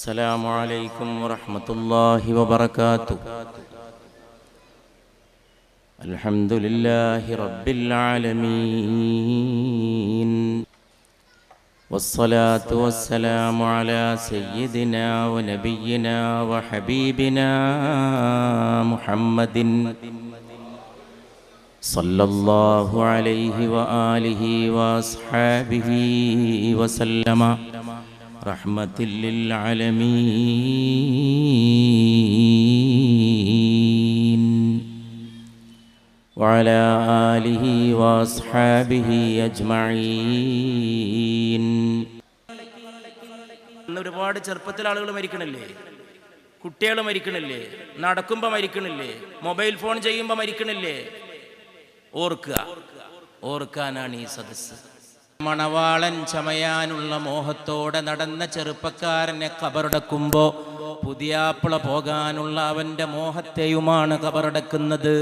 السلام عليكم ورحمة الله وبركاته. الحمد لله رب العالمين، والصلاة والسلام على سيدنا ونبينا وحبيبنا محمد صلى الله عليه وآله وأصحابه وسلم رحمة للعالمين، وعلى آله وأصحابه أجمعين. ഒരുപാട് ചെറുപ്പത്തിൽ ആളുകൾ മരിക്കണില്ലേ, കുട്ടികൾ മരിക്കണില്ലേ, നടക്കുമ്പോൾ മരിക്കണില്ലേ, മൊബൈൽ ഫോൺ ചെയ്യുമ്പോൾ മരിക്കണില്ലേ? ഓർക്കാനാണ് ഈ സദസ്സ്. മണവാളൻ ചമയാനുള്ള മോഹത്തോടെ നടന്ന ചെറുപ്പക്കാരനെ ഖബറടക്കുമ്പോ പുതിയാപ്പിള പോകാനുള്ള അവന്റെ മോഹത്തെയുമാണ് ഖബറടക്കുന്നത്.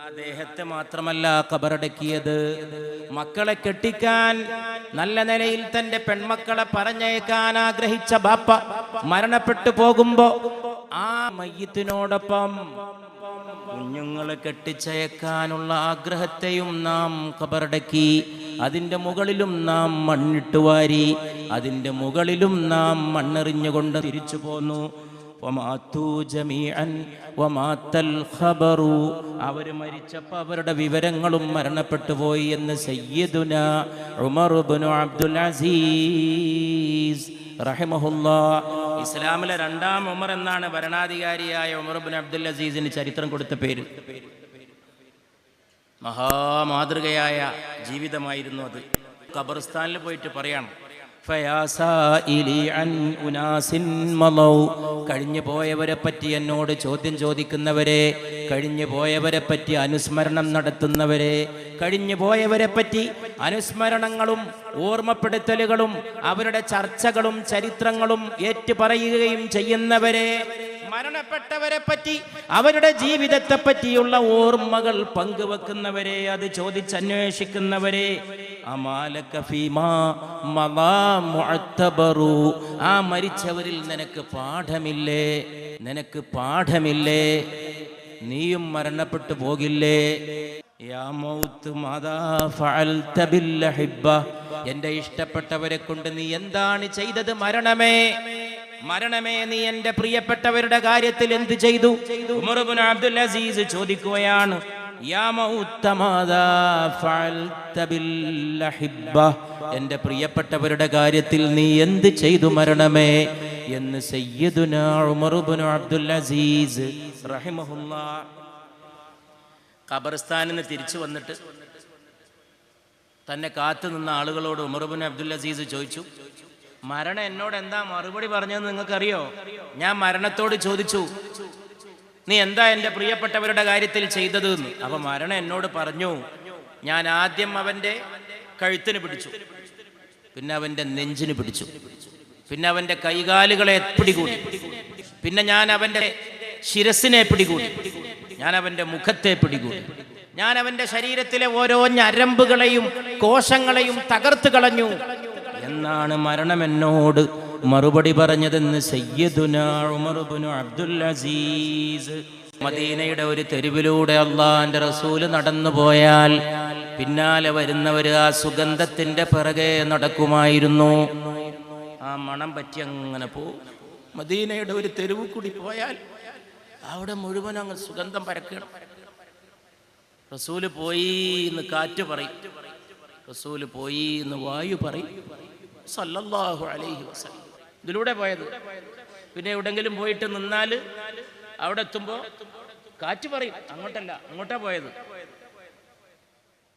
അദ്ദേഹത്തെ മാത്രമല്ല ഖബറടക്കിയത്, മക്കളെ കെട്ടിക്കാൻ നല്ല നിലയിൽ തന്റെ പെൺമക്കളെ പറഞ്ഞയക്കാൻ ആഗ്രഹിച്ച ബാപ്പ മരണപ്പെട്ടു പോകുമ്പോ ആ മയ്യിത്തിനോടൊപ്പം കുഞ്ഞുങ്ങളെ കെട്ടിച്ചയക്കാനുള്ള ആഗ്രഹത്തെയും നാം ഖബറടക്കി. അതിൻ്റെ മുകളിലും നാം മണ്ണിട്ട് വാരി, അതിൻ്റെ മുകളിലും നാം മണ്ണെറിഞ്ഞുകൊണ്ട് തിരിച്ചു പോന്നു. അവർ മരിച്ചപ്പോൾ അവരുടെ വിവരങ്ങളും മരണപ്പെട്ടു പോയി എന്ന് സയ്യിദുനാ ഉമർ ഇബ്നു അബ്ദുൽ അസീസ് റഹിമഹുല്ലാഹ്. ഇസ്ലാമിലെ രണ്ടാം ഉമർ എന്നാണ് ഭരണാധികാരിയായ ഉമർ ഇബ്നു അബ്ദുൽ അസീസിന് ചരിത്രം കൊടുത്ത പേര്. മഹാമാതൃകയായ ജീവിതമായിരുന്നു അത്. ഖബർസ്ഥാനിൽ പോയിട്ട് പറയാണ്, കഴിഞ്ഞു പോയവരെ പറ്റി എന്നോട് ചോദ്യം ചോദിക്കുന്നവരെ, കഴിഞ്ഞു പോയവരെ പറ്റി അനുസ്മരണം നടത്തുന്നവരെ, കഴിഞ്ഞു പോയവരെ പറ്റി അനുസ്മരണങ്ങളും ഓർമ്മപ്പെടുത്തലുകളും അവരുടെ ചർച്ചകളും ചരിത്രങ്ങളും ഏറ്റുപറയുകയും ചെയ്യുന്നവരെ, മരണപ്പെട്ടവരെ പറ്റി അവരുടെ ജീവിതത്തെ പറ്റിയുള്ള ഓർമ്മകൾ പങ്കുവെക്കുന്നവരെ, അത് ചോദിച്ചന്വേഷിക്കുന്നവരെ, ആ മരിച്ചവരിൽ നിനക്ക് പാഠമില്ലേ, നിനക്ക് പാഠമില്ലേ, നീയും മരണപ്പെട്ടു പോകില്ലേ? എന്റെ ഇഷ്ടപ്പെട്ടവരെ കൊണ്ട് നീ എന്താണ് ചെയ്തത്? മരണമേ, മരണമേ, നീ എന്റെ പ്രിയപ്പെട്ടവരുടെ കാര്യത്തിൽ എന്ത് ചെയ്തു? ഉമർ ഇബ്നു അബ്ദുൽ അസീസ് ചോദിക്കുകയാണ്, എന്റെ പ്രിയപ്പെട്ടവരുടെ കാര്യത്തിൽ നീ എന്ത് ചെയ്തു മരണമേ എന്ന് സയ്യിദുനാ ഉമർ ഇബ്നു അബ്ദുൽ അസീസ് റഹിമഹുല്ലാഹ്. ഖബർസ്ഥാനിൽ നിന്ന് തിരിച്ചു വന്നിട്ട് തന്നെ കാത്തു നിന്ന ആളുകളോട് ഉമർ ഇബ്നു അബ്ദുൽ അസീസ് ചോദിച്ചു, മരണം എന്നോട് എന്താ മറുപടി പറഞ്ഞതെന്ന് നിങ്ങൾക്കറിയോ? ഞാൻ മരണത്തോട് ചോദിച്ചു, നീ എന്താ എൻ്റെ പ്രിയപ്പെട്ടവരുടെ കാര്യത്തിൽ ചെയ്തത് എന്ന്. അപ്പൊ മരണം എന്നോട് പറഞ്ഞു, ഞാൻ ആദ്യം അവൻ്റെ കഴുത്തിന് പിടിച്ചു, പിന്നെ അവൻ്റെ നെഞ്ചിന് പിടിച്ചു, പിന്നെ അവൻ്റെ കൈകാലുകളെ പിടികൂടി, പിന്നെ ഞാൻ അവൻ്റെ ശിരസിനെ പിടികൂടി, ഞാൻ അവൻ്റെ മുഖത്തെ പിടികൂടി, ഞാൻ അവൻ്റെ ശരീരത്തിലെ ഓരോ ഞരമ്പുകളെയും കോശങ്ങളെയും തകർത്ത് കളഞ്ഞു എന്നാണ് മരണം എന്നോട് മറുപടി പറഞ്ഞതെന്ന് സയ്യിദുനാ ഉമർ ഇബ്നു അബ്ദുൽ അസീസ്. മദീനയുടെ ഒരു തെരുവിലൂടെ അള്ളാഹുവിന്റെ റസൂല് നടന്നു പോയാൽ പിന്നാലെ വരുന്നവര് ആ സുഗന്ധത്തിന്റെ പിറകെ നടക്കുമായിരുന്നു. ആ മണം പറ്റി അങ്ങനെ പോവും. മദീനയുടെ ഒരു തെരുവ് കൂടി പോയാൽ അവിടെ മുഴുവൻ അങ്ങ് സുഗന്ധം പരക്കണം. റസൂല് പോയി എന്ന് കാറ്റ് പറയും, റസൂല് പോയി എന്ന് വായു പറയും സല്ലല്ലാഹു അലൈഹി വസല്ലം. ഇതിലൂടെ പോയത്. പിന്നെ എവിടെങ്കിലും പോയിട്ട് നിന്നാൽ അവിടെ എത്തുമ്പോൾ കാറ്റ് പറയും, അങ്ങോട്ടല്ല, അങ്ങോട്ടാ പോയത്.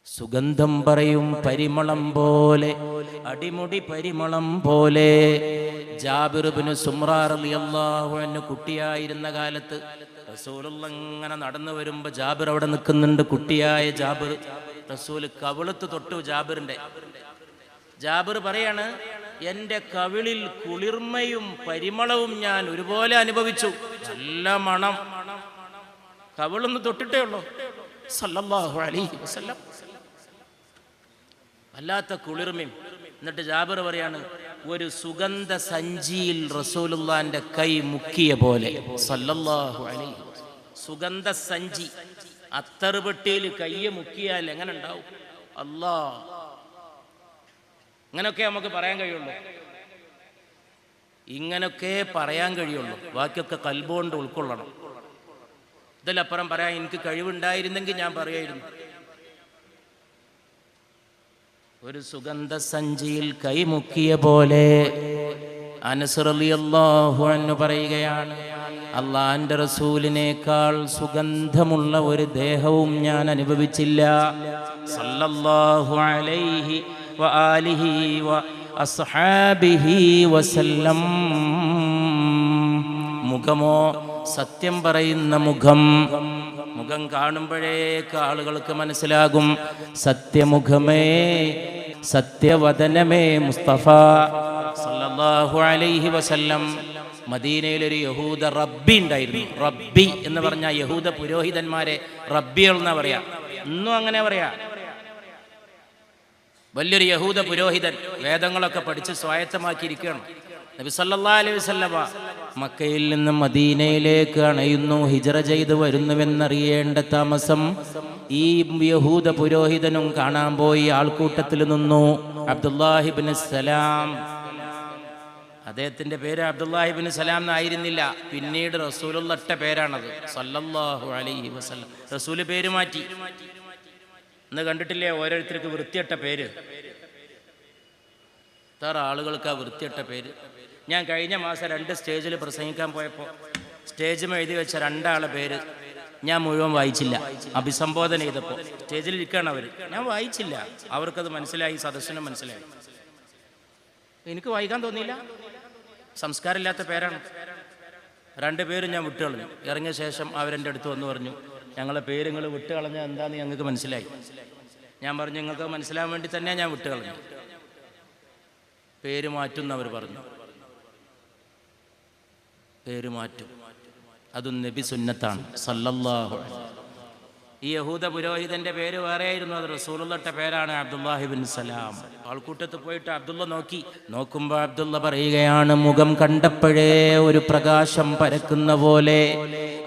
സുഗന്ധം പറയും, പരിമളം പോലെ, അടിമുടി പരിമളം പോലെ. ജാബിർ ഇബ്നു സുമ്രാ റളിയല്ലാഹു അൻഹു കുട്ടിയായിരുന്ന കാലത്ത് റസൂലുള്ളാഹി ഇങ്ങനെ നടന്നു വരുമ്പോൾ ജാബിർ അവിടെ നിൽക്കുന്നുണ്ട്. കുട്ടിയായ ജാബിർ, റസൂല് കവിളത്ത് തൊട്ടു ജാബിറിന്റെ. ജാബിർ പറയാണ്, എൻ്റെ കവിളിൽ കുളിർമയും പരിമളവും ഞാൻ ഒരുപോലെ അനുഭവിച്ചു. നല്ല മണം, കവിളൊന്ന് തൊട്ടിട്ടേ ഉള്ളൂ സല്ലല്ലാഹു അലൈഹി വസല്ലം. വല്ലാത്ത കുളിർമയും. എന്നിട്ട് ജാബിർ പറയാണ്, ഒരു സുഗന്ധ സഞ്ചിയിൽ റസൂലുള്ളാന്റെ കൈ മുക്കിയ പോലെ സല്ലല്ലാഹു അലൈഹി. സുഗന്ധ സഞ്ചി അത്തറുപെട്ടിയിൽ കയ്യെ മുക്കിയാൽ എങ്ങനെ ഉണ്ടാവും? അല്ലാ, ഇങ്ങനൊക്കെ നമുക്ക് പറയാൻ കഴിയുള്ളൂ. ഇങ്ങനൊക്കെ പറയാൻ കഴിയുള്ളൂ. ബാക്കിയൊക്കെ കൽബുകൊണ്ട് ഉൾക്കൊള്ളണം. ഇതിലപ്പുറം പറയാൻ എനിക്ക് കഴിവുണ്ടായിരുന്നെങ്കിൽ ഞാൻ പറയായിരുന്നു. ഒരു സുഗന്ധ സഞ്ചിയിൽ കൈമുക്കിയ പോലെ അനസ് റളിയല്ലാഹു അൻഹു പറയുകയാണ്, അള്ളാന്റെ റസൂലിനേക്കാൾ സുഗന്ധമുള്ള ഒരു ദേഹവും ഞാൻ അനുഭവിച്ചില്ല സല്ലല്ലാഹു അലൈഹി വആലിഹി വഅസ്ഹാബിഹി വസല്ലം. മുഖമോ സത്യം പറയുന്ന മുഖം. മുഖം കാണുമ്പോഴേക്ക് ആളുകൾക്ക് മനസ്സിലാകും സത്യമുഖമേ, സത്യവദനമേ മുസ്തഫ സല്ലല്ലാഹു അലൈഹി വസല്ലം. മദീനയിലൊരു യഹൂദ റബ്ബി ഉണ്ടായിരുന്നു. റബ്ബി എന്ന് പറഞ്ഞാൽ യഹൂദ പുരോഹിതന്മാരെ റബ്ബികൾ എന്നാ പറയാ. ഇന്നും അങ്ങനെ പറയാ. വലിയൊരു യഹൂദ പുരോഹിതൻ വേദങ്ങളൊക്കെ പഠിച്ച് സ്വായത്തമാക്കിയിരിക്കുകയാണ്. നബി സല്ലല്ലാഹു അലൈഹി വസല്ലമ മക്കയിൽ നിന്ന് മദീനയിലേക്ക് അണയുന്നു, ഹിജ്റ ചെയ്ത് വരുന്നുവെന്നറിയേണ്ട താമസം ഈ യഹൂദ പുരോഹിതനും കാണാൻ പോയി ആൾക്കൂട്ടത്തിൽ നിന്നു. അബ്ദുല്ലാഹിബ്നു സലാം, അദ്ദേഹത്തിന്റെ പേര് അബ്ദുല്ലാഹിബ്നു സലാം എന്നായിരുന്നില്ല, പിന്നീട് റസൂലുള്ളാഹിന്റെ പേരാണത് സല്ലല്ലാഹു അലൈഹി വസല്ലം. റസൂല് പേര് മാറ്റി. ഇന്ന് കണ്ടിട്ടില്ലേ ഓരോരുത്തർക്ക് വൃത്തിയിട്ട പേര്? എത്ര ആളുകൾക്ക് ആ വൃത്തിയിട്ട പേര്. ഞാൻ കഴിഞ്ഞ മാസം 2 സ്റ്റേജിൽ പ്രസംഗിക്കാൻ പോയപ്പോൾ സ്റ്റേജിൽ എഴുതി വെച്ച 2 ആളെ പേര് ഞാൻ മുഴുവൻ വായിച്ചില്ല. അഭിസംബോധന ചെയ്തപ്പോൾ സ്റ്റേജിൽ ഇരിക്കുകയാണ് അവർ. ഞാൻ വായിച്ചില്ല. അവർക്കത് മനസ്സിലായി, സദസ്സിനും മനസ്സിലായി. എനിക്ക് വായിക്കാൻ തോന്നിയില്ല. സംസ്കാരമില്ലാത്ത പേരാണ്. 2 പേരും ഞാൻ വിട്ടുകളഞ്ഞു. ഇറങ്ങിയ ശേഷം അവരെൻ്റെ അടുത്ത് വന്ന് പറഞ്ഞു, ഞങ്ങളെ പേര് നിങ്ങൾ വിട്ടുകളഞ്ഞാൽ എന്താണെന്ന് ഞങ്ങൾക്ക് മനസ്സിലായി. ഞാൻ പറഞ്ഞു, നിങ്ങൾക്ക് മനസ്സിലാൻ വേണ്ടി തന്നെയാണ് ഞാൻ വിട്ടുകളഞ്ഞു. പേര് മാറ്റും അവർ പറഞ്ഞു. പേര് മാറ്റും. അതും നബി സുന്നത്താണ് സല്ലല്ലാഹു അലൈഹി. ഈ യഹൂദ പുരോഹിതന്റെ പേര് വേറെയായിരുന്നു. അത് റസൂലുള്ളാഹിന്റെ പേരാണ് അബ്ദുല്ലാഹിബ്നു സലാം. ആൾക്കൂട്ടത്ത് പോയിട്ട് അബ്ദുള്ള നോക്കുമ്പോൾ അബ്ദുള്ള പറയുകയാണ്, മുഖം കണ്ടപ്പോഴേ ഒരു പ്രകാശം പരക്കുന്ന പോലെ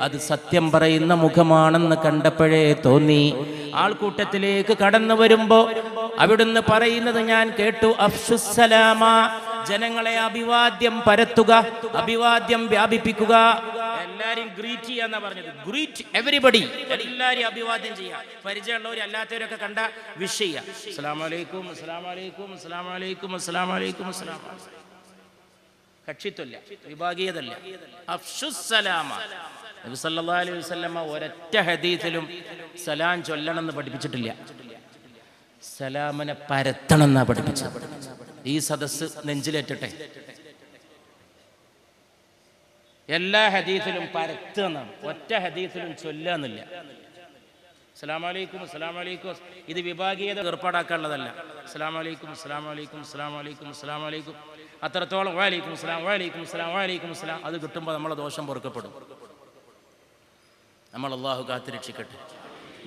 അത് സത്യം പറയുന്ന മുഖമാണെന്ന് കണ്ടപ്പോഴേ തോന്നി. ആൾക്കൂട്ടത്തിലേക്ക് കടന്നു വരുമ്പോ അവിടുന്ന് പറയുന്നത് ഞാൻ കേട്ടു, അഫ്ശുസ്സലാമ, ജനങ്ങളെ അഭിവാദ്യം പരത്തുക, അഭിവാദ്യം വ്യാപിപ്പിക്കുക. എല്ലാരെയും ഗ്രീറ്റ് ചെയ്യാന്നാ പറഞ്ഞത്. ഗ്രീറ്റ് എവരിബഡി, എല്ലാരെയും അഭിവാദ്യം ചെയ്യുക. പരിചയമുള്ളവരും അല്ലാത്തവരൊക്കെ കണ്ട വിഷ് ചെയ്യുക. അസ്സലാമു അലൈക്കും, അസ്സലാമു അലൈക്കും, അസ്സലാമു അലൈക്കും, അസ്സലാമു അലൈക്കും, അസ്സലാമു അലൈക്കും. കക്ഷിത്വല്ല, വിഭാഗീയതല്ല. അഫ്ശുസ്സലാമ. നബി സല്ലല്ലാഹു അലൈഹി വസല്ലമ ഒരൊറ്റ ഹദീസിലും സലാം ചൊല്ലണമെന്ന് പഠിപ്പിച്ചിട്ടില്ല. സലാമിനെ പരത്തണം എന്നാ പഠിപ്പിച്ചത്. ഈ സദസ്സ് നെഞ്ചിലേറ്റട്ടെ. എല്ലാ ഹദീസിലും പരത്തുക എന്നാണ്, ഒറ്റ ഹദീസിലും ചൊല്ലാന്നില്ല. അസ്സലാമു അലൈക്കും, അസ്സലാമു അലൈക്കും. ഇത് വിഭാഗീയത ഏർപ്പാടാക്കാനുള്ളതല്ല. അസ്സലാമു അലൈക്കും, അസ്സലാമു അലൈക്കും, അസ്സലാമു അലൈക്കും, അസ്സലാമു അലൈക്കും. അത്രത്തോളം വഅലൈക്കും അസ്സലാം, വഅലൈക്കും അസ്സലാം, വഅലൈക്കും അസ്സലാം. അത് കിട്ടുമ്പോൾ നമ്മളെ ദോഷം പൊറുക്കപ്പെടും. നമ്മൾ അല്ലാഹു കാത്തുരക്ഷിക്കട്ടെ.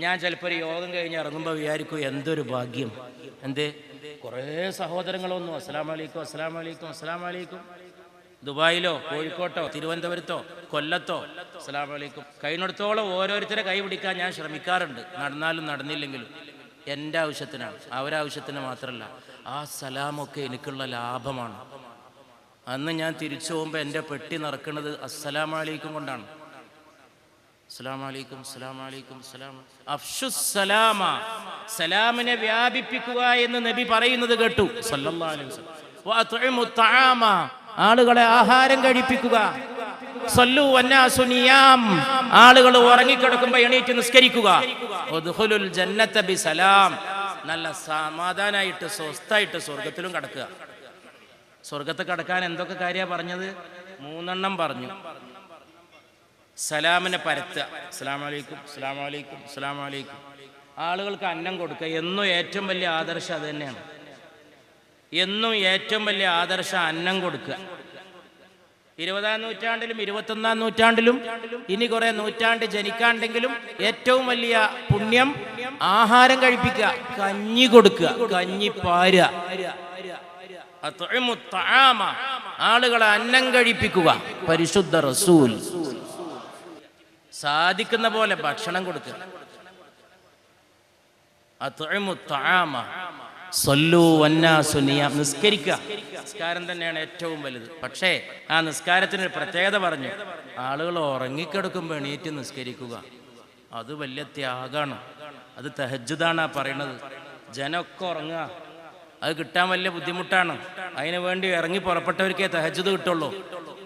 ഞാൻ ചിലപ്പോൾ ഒരു യോഗം കഴിഞ്ഞ് ഇറങ്ങുമ്പോൾ വിചാരിക്കും, എന്തൊരു ഭാഗ്യം. എന്തേ, കുറേ സഹോദരങ്ങളൊന്നും അസ്സലാമു അലൈക്കും, അസ്സലാമു അലൈക്കും, അസ്സലാമു അലൈക്കും. ദുബായിലോ കോഴിക്കോട്ടോ തിരുവനന്തപുരത്തോ കൊല്ലത്തോ അസ്സലാമു അലൈക്കും. കഴിയുന്നിടത്തോളം ഓരോരുത്തരെ കൈ പിടിക്കാൻ ഞാൻ ശ്രമിക്കാറുണ്ട്. നടന്നാലും നടന്നില്ലെങ്കിലും എൻ്റെ ആവശ്യത്തിനാണ്, അവരാവശ്യത്തിന് മാത്രമല്ല. ആ സലാമൊക്കെ എനിക്കുള്ള ലാഭമാണ്. അന്ന് ഞാൻ തിരിച്ചു പോകുമ്പോൾ എൻ്റെ പെട്ടി നിറക്കുന്നത് അസ്സലാമു അലൈക്കും കൊണ്ടാണ്. അസ്സലാമു അലൈക്കും, അസ്സലാമു അലൈക്കും, സലാം. അഫ്ശുസ്സലാമ, സലാമിനെ വ്യാപിപ്പിക്കുക എന്ന് നബി പറയുന്നത് കേട്ടു സല്ലല്ലാഹു അലൈഹി വസല്ലം. വഅത്ഇമു തആമ, ആളുകളെ ആഹാരം കഴിപ്പിക്കുക. സല്ലു വന്നാസു നിയാം, ആളുകൾ ഉറങ്ങിക്കിടക്കുമ്പോൾ എണീറ്റ് നിസ്കരിക്കുക. ഉദ്ഖുലുൽ ജന്നത ബിസലാം, നല്ല സമാധാനായിട്ട് സ്വസ്ഥായിട്ട് സ്വർഗ്ഗത്തിലും കടക്കുക. സ്വർഗ്ഗത്തിൽ കടക്കാൻ എന്തൊക്കെ കാര്യമാണ് പറഞ്ഞത്? 3 പറഞ്ഞു. സലാമിനെ പരത്തുക, അസ്സലാമു അലൈക്കും, അസ്സലാമു അലൈക്കും, അസ്സലാമു അലൈക്കും. ആളുകൾക്ക് അന്നം കൊടുക്കുക. എന്നും ഏറ്റവും വലിയ ആദർശം അത് തന്നെയാണ്. എന്നും ഏറ്റവും വലിയ ആദർശം അന്നം കൊടുക്കുക. 20-ാം നൂറ്റാണ്ടിലും 21-ാം നൂറ്റാണ്ടിലും ഇനി കുറെ നൂറ്റാണ്ട് ജനിക്കാണ്ടെങ്കിലും ഏറ്റവും വലിയ പുണ്യം ആഹാരം കഴിപ്പിക്കുക, കഞ്ഞി കൊടുക്കുക, കഞ്ഞി പാരുക. അത്ഇമു ത്വആമ, ആളുകളെ അന്നം കഴിപ്പിക്കുക. പരിശുദ്ധ റസൂൽ സാധിക്കുന്ന പോലെ ഭക്ഷണം കൊടുക്കുക. അത്ഇമു ത്വആമ സല്ലു വന്നാസു നിയാം, നിസ്കരിക്കുക. നിസ്കാരം തന്നെയാണ് ഏറ്റവും വലുത്. പക്ഷേ ആ നിസ്കാരത്തിന് ഒരു പ്രത്യേകത പറഞ്ഞു, ആളുകൾ ഉറങ്ങിക്കിടക്കുമ്പോൾ എണീറ്റ് നിസ്കരിക്കുക. അത് വലിയ ത്യാഗമാണ്. അത് തഹജ്ജുദാണ് പറയണത്. ജനമൊക്കെ ഉറങ്ങുക, അത് കിട്ടാൻ വലിയ ബുദ്ധിമുട്ടാണ്. അതിനു വേണ്ടി ഇറങ്ങി പുറപ്പെട്ടവർക്കേ തഹജ്ജുദ് കിട്ടുള്ളൂ.